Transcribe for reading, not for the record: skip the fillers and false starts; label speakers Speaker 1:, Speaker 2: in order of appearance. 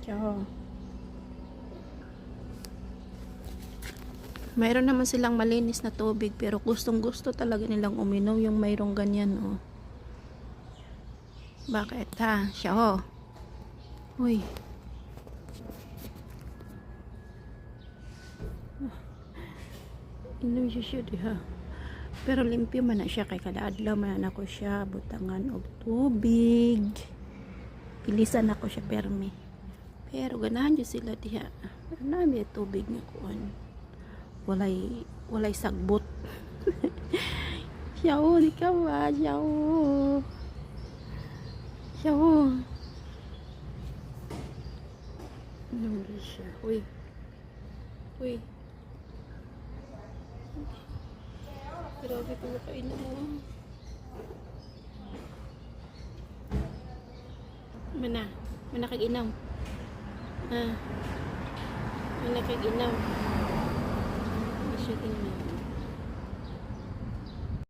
Speaker 1: Tiyo. Mayroon naman silang malinis na tubig pero gustong gusto talaga nilang uminom yung mayroong ganyan oh. Bakit ha? Siya oh. Uy. Inom siya ha. Pero limpyo man na siya kay kada adlaw man ako siya butangan og tubig. Ilisan ako siya permi. Pero ganahan jud sila diha. Pero nami tubig nga kuan. Walay sagbot. Siya oh, di ka ba? Siya oh. Siya oh. Inom siya. Uy. Uy. Grabe ko makainom mo. Mana kag-inom. Mana kag-inom. Masya tingnan.